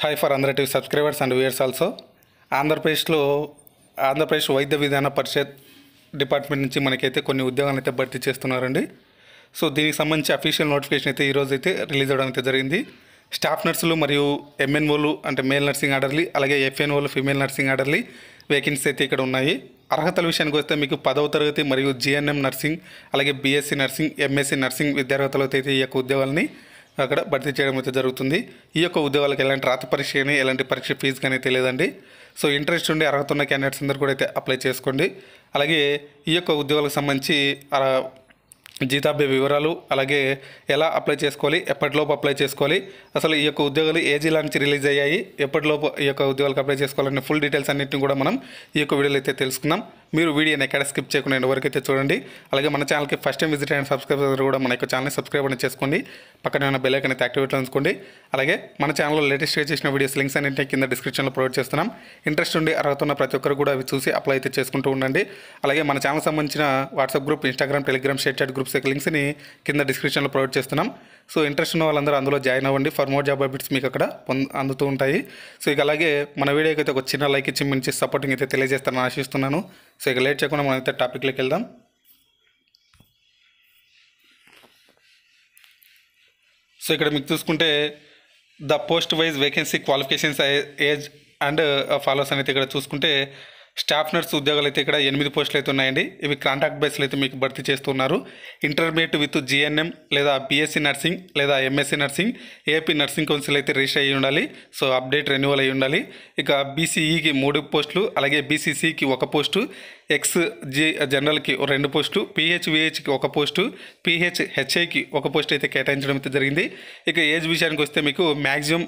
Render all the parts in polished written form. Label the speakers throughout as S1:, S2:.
S1: Hi for Andhra TV subscribers and viewers also. Andhra Pradesh వైద్య విధాన పరిషత్ department నుంచి మనకైతే కొన్ని ఉద్యోగాలు అయితే భర్తీ చేస్తున్నారండి. సో దీనికి సంబంధించి అఫీషియల్ నోటిఫికేషన్ అయితే ఈరోజు అయితే రిలీజ్ అవ్వడం అయితే జరిగింది. స్టాఫ్ నర్సులు మరియు ఎంఎన్ఓలు అంటే మేల్ నర్సింగ్ ఆర్డర్లీ, అలాగే ఎఫ్ఎన్ఓలు ఫీమేల్ నర్సింగ్ ఆర్డర్లీ వేకెన్సీస్ అయితే ఇక్కడ ఉన్నాయి. అర్హతల విషయానికి వస్తే మీకు 10వ తరగతి మరియు జిఎన్ఎం నర్సింగ్, అలాగే బీఎస్సీ నర్సింగ్, ఎంఎస్సీ నర్సింగ్ విద్యార్హతలతో అయితే ఈ యొక్క ఉద్యోగాలని అక్కడ భర్తీ చేయడం అయితే జరుగుతుంది. ఈ యొక్క ఉద్యోగాలకు ఎలాంటి రాత పరీక్ష కానీ ఎలాంటి పరీక్ష ఫీజు కానీ తెలియదండి. సో ఇంట్రెస్ట్ ఉండి అర్హత ఉన్న క్యాండిడేట్స్ అందరూ కూడా అయితే అప్లై చేసుకోండి. అలాగే ఈ యొక్క ఉద్యోగాలకు సంబంధించి జీతాభ్య వివరాలు, అలాగే ఎలా అప్లై చేసుకోవాలి, ఎప్పటిలోపు అప్లై చేసుకోవాలి, అసలు ఈ యొక్క ఉద్యోగాలు ఏ జిల్లా నుంచి రిలీజ్ అయ్యాయి, ఎప్పటిలోపు ఈ యొక్క ఉద్యోగాలకు అప్లై చేసుకోవాలనే ఫుల్ డీటెయిల్స్ అన్నింటిని కూడా మనం ఈ యొక్క వీడియోలో అయితే తెలుసుకుందాం. మీరు వీడియోని ఎక్కడ స్కిప్ చేయకుండా ఎండ్ వరకు అయితే చూడండి. అలాగే మన ఛానల్కి ఫస్ట్ టైం విజిట్ అయిన సబ్స్క్రైబర్ కూడా మన యొక్క ఛానల్ని సబ్స్క్రైబ్ అని చేసుకోండి. పక్కన ఉన్న బెల్ ఐకాన్ అయితే యాక్టివేట్లో ఉంచుకోండి. అలాగే మన ఛానల్లో లేటెస్ట్గా చేసిన వీడియోస్ లింక్స్ అన్నింటినీ కింద డిస్క్రిప్షన్లో ప్రొవైడ్ చేస్తున్నాం. ఇంట్రెస్ట్ ఉండి అర్హత ఉన్న ప్రతి ఒక్కరు కూడా అవి చూసి అప్లై అయితే చేసుకుంటూ ఉండండి. అలాగే మన ఛానల్ సంబంధించిన WhatsApp group, Instagram, Telegram, ShareChat groups యొక్క లింక్స్ని కింద డిస్క్రిప్షన్లో ప్రొవైడ్ చేస్తున్నాం. సో ఇంట్రెస్ట్ ఉన్న వాళ్ళందరూ అందులో జాయిన్ అవ్వండి. ఫర్ మోర్ జాబ్ అప్డేట్స్ మీకు అక్కడ అందుతూ ఉంటాయి. సో ఇక అలాగే మన వీడియోకి అయితే ఒక చిన్న లైక్ ఇచ్చి మంచి సపోర్టింగ్ అయితే తెలియజేస్తానని ఆశిస్తున్నాను. సో ఇక లేట్ చేయకుండా మనం అయితే టాపిక్లోకి వెళ్దాం. సో ఇక్కడ మీకు చూసుకుంటే the post wise vacancy qualifications age and follows అనేది ఇక్కడ చూసుకుంటే స్టాఫ్ నర్స్ ఉద్యోగాలు అయితే ఇక్కడ 8 పోస్టులు అయితే ఉన్నాయండి. ఇవి కాంట్రాక్ట్ బేస్లో అయితే మీకు భర్తీ చేస్తున్నారు. ఇంటర్మీడియట్ విత్ జిఎన్ఎం లేదా బీఎస్సీ నర్సింగ్ లేదా MSc nursing, AP nursing council అయితే రిజిస్టర్ అయ్యి ఉండాలి. సో అప్డేట్ రెన్యువల్ అయ్యి ఉండాలి. ఇక బీసీఈకి 3 పోస్టులు, అలాగే బీసీసీకి 1 పోస్టు, జనరల్కి 2 పోస్టులు, పీహెచ్విహెచ్కి 1 పోస్టు, పీహెచ్హెచ్ఐకి 1 పోస్ట్ అయితే కేటాయించడం అయితే జరిగింది. ఇక ఏజ్ విషయానికి వస్తే మీకు మ్యాక్సిమం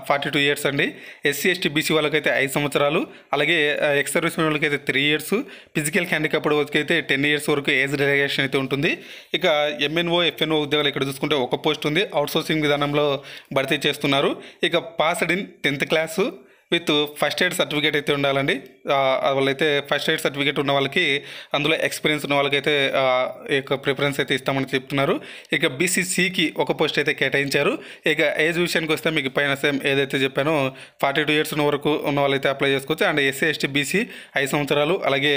S1: 42 ఇయర్స్ అండి. ఎస్సీ ఎస్టీ బీసీ వాళ్ళకైతే 5 సంవత్సరాలు, అలాగే ఎక్స్ సర్వీస్ మెన్ వాళ్ళకి అయితే 3 ఇయర్స్, ఫిజికల్ హ్యాండిక్యాప్డ్ వాళ్ళకి అయితే 10 ఇయర్స్ వరకు ఏజ్ రిలాక్సేషన్ అయితే ఉంటుంది. ఇక ఎంఎన్ఓ ఎఫ్ఎన్ఓ ఉద్యోగాలు ఇక్కడ చూసుకుంటే 1 పోస్ట్ ఉంది. అవుట్సోర్సింగ్ విధానంలో భర్తీ చేస్తున్నారు. ఇక passed in 10th class with first aid certificate అయితే ఉండాలండి. వాళ్ళైతే ఫస్ట్ ఎయిడ్ సర్టిఫికేట్ ఉన్న వాళ్ళకి, అందులో ఎక్స్పీరియన్స్ ఉన్న వాళ్ళకైతే ఈ యొక్క ప్రిఫరెన్స్ అయితే ఇస్తామని చెప్తున్నారు. ఇక బీసీసీకి 1 పోస్ట్ అయితే కేటాయించారు. ఇక ఏజ్ విషయానికి వస్తే మీకు పైన సేమ్ ఏదైతే చెప్పానో 42 ఇయర్స్ ఉన్న వరకు ఉన్న వాళ్ళైతే అప్లై చేసుకోవచ్చు. అండ్ ఎస్సీ ఎస్టీ బీసీ 5 సంవత్సరాలు, అలాగే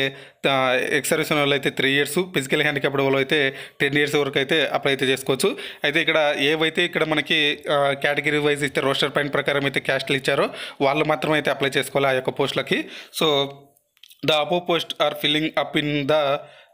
S1: ఎక్స్ సర్వీస్ ఉన్న వాళ్ళు అయితే 3 ఇయర్స్, ఫిజికల్ హ్యాండిక్యాప్డ్ వాళ్ళు అయితే 10 ఇయర్స్ వరకు అయితే అప్లై అయితే చేసుకోవచ్చు. అయితే ఇక్కడ ఏవైతే ఇక్కడ మనకి కేటగిరీ వైజ్ ఇస్తే రోస్టర్ పాయింట్ ప్రకారం అయితే క్యాస్ట్లు ఇచ్చారో వాళ్ళు మాత్రం అయితే అప్లై చేసుకోవాలి ఆ యొక్క పోస్టులకి. So the above post are filling up in the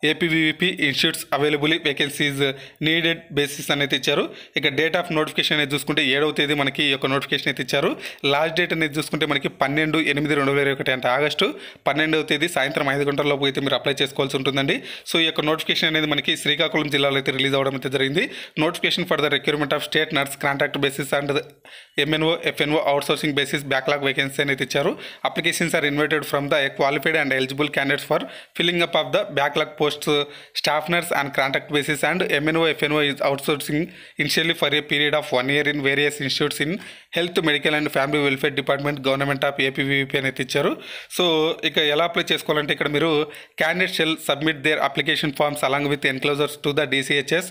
S1: APVVP institutes available vacancies needed basis అనేది ఇచ్చారు. ఇక డేట్ ఆఫ్ నోటిఫికేషన్ అనేది చూసుకుంటే 7వ తేదీ మనకి ఈ యొక్క నోటిఫికేషన్ అయితే ఇచ్చారు. లాస్ట్ డేట్ అనేది చూసుకుంటే మనకి 12/8/2021 అంటే ఆగస్టు 12వ తేదీ సాయంత్రం 5 గంటల లోపు అయితే మీరు అప్లై చేసుకోవాల్సి ఉంటుందండి. సో ఈ యొక్క నోటిఫికేషన్ అనేది మనకి శ్రీకాకుళం జిల్లాలో అయితే రిలీజ్ అవ్వడం అయితే జరిగింది. Notification for the recruitment of state nurse contract basis and MNO FNO outsourcing basis backlog vacancy అనేది ఇచ్చారు. Applications are invited from the qualified and eligible candidates for filling up of the backlog posts staff nurse and contract basis, and MNO FNO is outsourcing initially for a period of 1 year in various institutes in health, medical and family welfare department, government of APVP అనేది ఇచ్చారు. So ఇక ఎలా apply చేసుకోవాలంటే ఇక్కడ మీరు candidate shall submit their application forms along with enclosures to the DCHS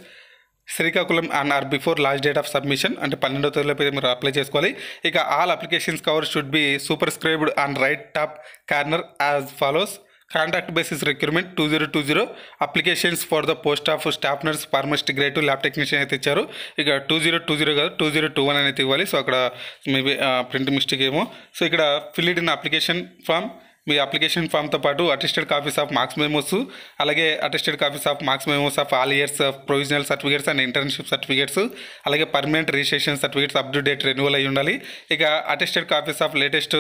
S1: Srikakulam and or before last date of submission అంటే 12వ తేదీలోపు మీరు అప్లై చేసుకోవాలి. ఇక all applications cover should be superscribed on right top corner as follows. Contract basis recruitment 2020 applications for the post of staff nurse pharmacist grade 2 lab technician అయితే ఇచ్చారు. ఇక 2020 కాదు 2021 అనేది ఇవ్వాలి. సో అక్కడ మేబీ ప్రింట్ మిస్టేక్ ఏమో. సో ఇక్కడ filled in application form, మీ అప్లికేషన్ ఫామ్తో పాటు attested copies of marks memos, అలాగే attested copies of marks memos of all years of provisional certificates and internship certificates, అలాగే permanent registration certificates up to date renewal అయి ఉండాలి. ఇక attested copies of latest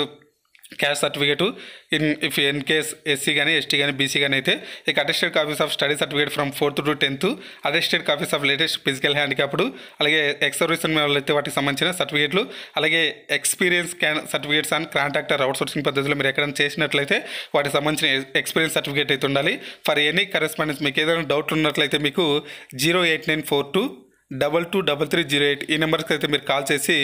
S1: caste certificate in case SC కానీ ST కానీ BC కానీ అయితే. ఇక attested copies of study certificate from 4th to 10th, attested copies of latest physical handicapped, అలాగే ex service వాళ్ళు అయితే వాటికి సంబంధించిన సర్టిఫికేట్లు, అలాగే experience certificates and contractor outsourcing పద్ధతిలో మీరు ఎక్కడైనా చేసినట్లయితే వాటికి సంబంధించిన ఎక్స్పీరియన్స్ సర్టిఫికేట్ అయితే ఉండాలి. ఫర్ ఎనీ కరెస్పాండెన్స్ మీకు ఏదైనా డౌట్ ఉన్నట్లయితే మీకు 08942 223308 ఈ నెంబర్కి అయితే మీరు కాల్ చేసి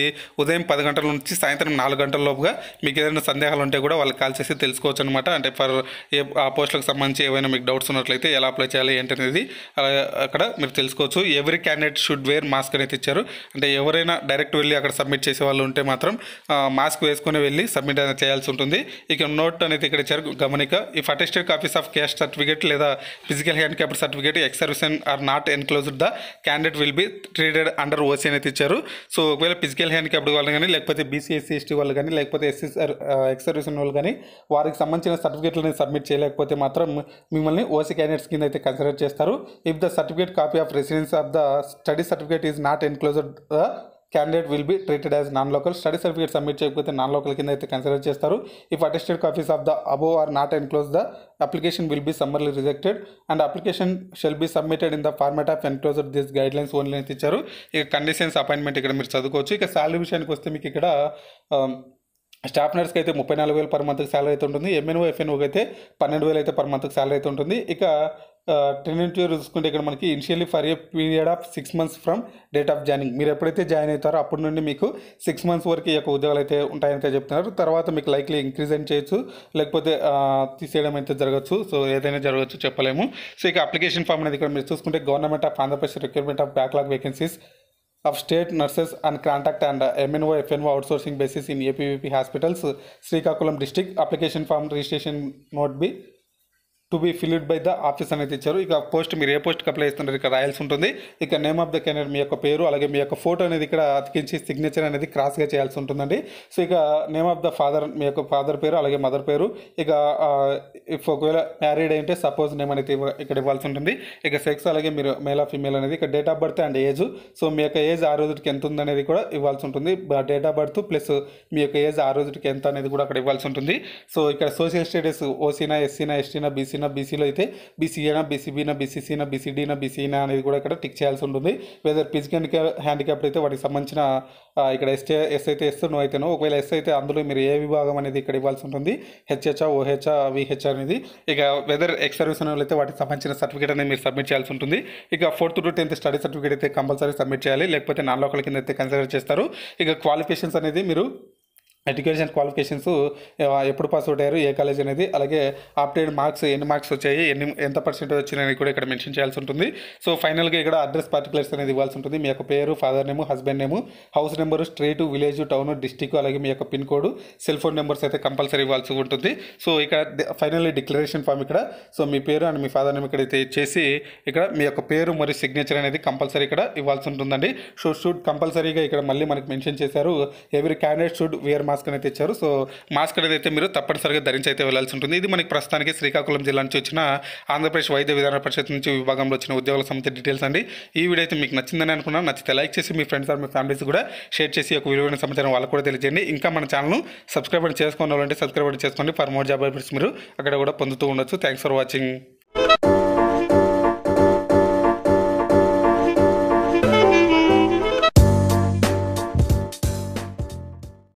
S1: ఉదయం 10 గంటల నుంచి సాయంత్రం 4 గంటల లోపుగా మీకు ఏదైనా సందేహాలు ఉంటే కూడా వాళ్ళకి కాల్ చేసి తెలుసుకోవచ్చు అనమాట. అంటే ఫర్ ఆ పోస్టులకు సంబంధించి ఏవైనా మీకు డౌట్స్ ఉన్నట్లయితే ఎలా అప్లై చేయాలి ఏంటనేది అక్కడ మీరు తెలుసుకోవచ్చు. Every candidate should wear mask అనేది ఇచ్చారు. అంటే ఎవరైనా డైరెక్ట్ వెళ్ళి అక్కడ సబ్మిట్ చేసే వాళ్ళు ఉంటే మాత్రం మాస్క్ వేసుకొని వెళ్ళి సబ్మిట్ అనేది చేయాల్సి ఉంటుంది. ఇక నోట్ అనేది ఇక్కడ ఇచ్చారు గమనిక. If attested copies of caste certificate లేదా physical handicapped certificate ex services are not enclosed the candidate will be treated under OC అనేది ఇచ్చారు. సో ఒకవేళ ఫిజికల్ హ్యాండిక్యాప్డ్ వాళ్ళు కానీ లేకపోతే బీసీ ఎస్సీ ఎస్టీ వాళ్ళు కానీ లేకపోతే ఎక్స్ సర్వీస్ వాళ్ళు కానీ వారికి సంబంధించిన సర్టిఫికేట్లని సబ్మిట్ చేయలేకపోతే మాత్రం మిమ్మల్ని ఓసీ క్యాండిడేట్స్ కింద అయితే కన్సిడర్ చేస్తారు. If the certificate copy of residence of the study certificate is not enclosed the candidate will be treated as non local. Study certificate submit చేయకపోతే నాన్ లోకల్ కింద అయితే కన్సిడర్ చేస్తారు. If attested copies of the above are not enclose the application will be summarily rejected and application shall be submitted in the format of enclosed this guidelines only అని ఇచ్చారు. ఇక conditions appointment ఇక్కడ మీరు చదువుకోవచ్చు. ఇక salary విషయానికి వస్తే మీకు ఇక్కడ స్టాఫ్ నర్స్కి అయితే 34,000 పర్ మంత్కి శాలరీ అయితే ఉంటుంది. ఎంఎన్ఓ ఎఫ్ఎన్ఓకి అయితే 12,000 అయితే పర్ మంత్కి శాలరీ అయితే ఉంటుంది. ఇక టెనెంట్యూర్ చూసుకుంటే ఇక్కడ మనకి initially for a period of 6 months from date of joining. మీరు ఎప్పుడైతే జాయిన్ అవుతారో అప్పటి నుండి మీకు 6 months వరకు ఈ యొక్క ఉద్యోగాలు అయితే ఉంటాయని అయితే చెప్తున్నారు. తర్వాత మీకు లైక్లీ ఇంక్రీజ్ అని చేయొచ్చు, లేకపోతే తీసేయడం అయితే జరగచ్చు. సో ఏదైనా జరగచ్చు, చెప్పలేము. సో ఇక అప్లికేషన్ ఫామ్ అనేది ఇక్కడ మీరు చూసుకుంటే government of Andhra Pradesh recruitment of backlog vacancies of state nurses and contact and MNO FNO outsourcing basis in APVP hospitals, Srikakulam district. Application form registration note B to be filled by the office అనేది ఇచ్చారు. ఇక post మీరు ఏ పోస్ట్కి apply చేస్తుంటారు ఇక్కడ రాయాల్సి ఉంటుంది. ఇక నేమ్ ఆఫ్ ద క్యాండిడేట్ మీ యొక్క పేరు అలాగే మీ యొక్క ఫోటో అనేది ఇక్కడ అతికించి సిగ్నేచర్ అనేది క్రాస్గా చేయాల్సి ఉంటుందండి. సో ఇక నేమ్ ఆఫ్ ద ఫాదర్ మీ యొక్క ఫాదర్ పేరు అలాగే మదర్ పేరు. ఇక ఇఫ్ ఒకవేళ మ్యారీడ్ అయితే సపోజ్ నేమ్ అనేది ఇక్కడ ఇవ్వాల్సి ఉంటుంది. ఇక సెక్స్ అలాగే మీరు మేల్ ఆఫ్ ఫీమేల్ అనేది, ఇక date of birth and age. So మీ యొక్క ఏజ్ ఆ రోజుకి ఎంత ఉందనేది కూడా ఇవ్వాల్సి ఉంటుంది. డేట్ ఆఫ్ బర్త్ ప్లస్ మీ యొక్క ఏజ్ ఆ రోజుకి ఎంత అనేది కూడా అక్కడ ఇవ్వాల్సి ఉంటుంది. సో ఇక్కడ సోషల్ స్టేటస్ ఓసీనా ఎస్సీనా ఎస్టీనా బీసీనా, బీసీలో అయితే బీసీఏనా బీసీబీనా బీసీసీనా బీసీడీనా బీసీనా అనేది కూడా ఇక్కడ టిక్ చేయాల్సి ఉంటుంది. వెదర్ ఫిజికల్ హ్యాండిక్యాప్డ్ అయితే వాటికి సంబంధించిన ఇక్కడ ఎస్ అయితే ఎస్, నో అయితే నో. ఒకవేళ ఎస్ అయితే అందులో మీరు ఏ విభాగం అనేది ఇక్కడ ఇవ్వాల్సి ఉంటుంది, హెచ్హెచ్ఆ ఓహెచ్ఆ విహెచ్ అనేది. ఇక వెదర్ ఎక్స్ సర్వీస్ వాళ్ళు అయితే వాటికి సంబంధించిన సర్టిఫికేట్ అనేది మీరు సబ్మిట్ చేయాల్సి ఉంటుంది. ఇక 4th to 10th study certificate అయితే కంపల్సరీ సబ్మిట్ చేయాలి, లేకపోతే నాన్ లోకల్ కింద అయితే కన్సిడర్ చేస్తారు. ఇక క్వాలిఫికేషన్స్ అనేది మీరు ఎడ్యుకేషన్ క్వాలిఫికేషన్స్ ఎప్పుడు పాస్ అవుట్ అయ్యారు, ఏ కాలేజ్ అనేది, అలాగే ఆప్టెడ్ మార్క్స్ ఎన్ని మార్క్స్ వచ్చాయి, ఎంత పర్సెంటేజ్ వచ్చినాయని కూడా ఇక్కడ మెన్షన్ చేయాల్సి ఉంటుంది. సో ఫైనల్గా ఇక్కడ అడ్రస్ పర్టికులర్స్ అనేది ఇవ్వాల్సి ఉంటుంది. మీ యొక్క పేరు, ఫాదర్ నేము, హస్బెండ్ నేము, house number, street, village, town, district, అలాగే మీ యొక్క pin code, cell phone numbers అయితే కంపల్సరీ ఇవ్వాల్సి ఉంటుంది. సో ఇక్కడ ఫైనల్లీ డిక్లరేషన్ ఫామ్ ఇక్కడ సో మీ పేరు అండ్ మీ ఫాదర్ నేమ్ ఇక్కడ అయితే ఇచ్చేసి ఇక్కడ మీ యొక్క పేరు మరియు సిగ్నేచర్ అనేది కంపల్సరీ ఇక్కడ ఇవ్వాల్సి ఉంటుందండి. సో షుడ్ కంపల్సరీగా ఇక్కడ మళ్ళీ మనకి మెన్షన్ చేశారు every candidate should wear mask అనేది ఇచ్చారు. సో మాస్క్ అనేది అయితే మీరు తప్పనిసరిగా ధరించి అయితే వెళ్ళాల్సి ఉంటుంది. ఇది మనకి ప్రస్తుతానికి శ్రీకాకుళం జిల్లా నుంచి వచ్చిన ఆంధ్రప్రదేశ్ వైద్య విధాన పరిషత్ నుంచి విభాగంలో వచ్చిన ఉద్యోగాల సంబంధించిన డీటెయిల్స్ అండి. ఈ వీడియో అయితే మీకు నచ్చిందని అనుకున్నాను. నచ్చితే లైక్ చేసి మీ ఫ్రెండ్స్ ఆర్ మీ ఫ్యామిలీస్ కూడా షేర్ చేసి ఒక విలువైన సమాచారం వాళ్ళకు కూడా తెలియజేయండి. ఇంకా మన ఛానల్ను సబ్స్క్రైబ్ చేసుకోవాలంటే సబ్స్క్రైబ్ చేసుకోండి. ఫర్ మోర్ జాబ్ అప్డేట్స్ మీరు అక్కడ కూడా పొందుతూ ఉండొచ్చు. Thanks for watching.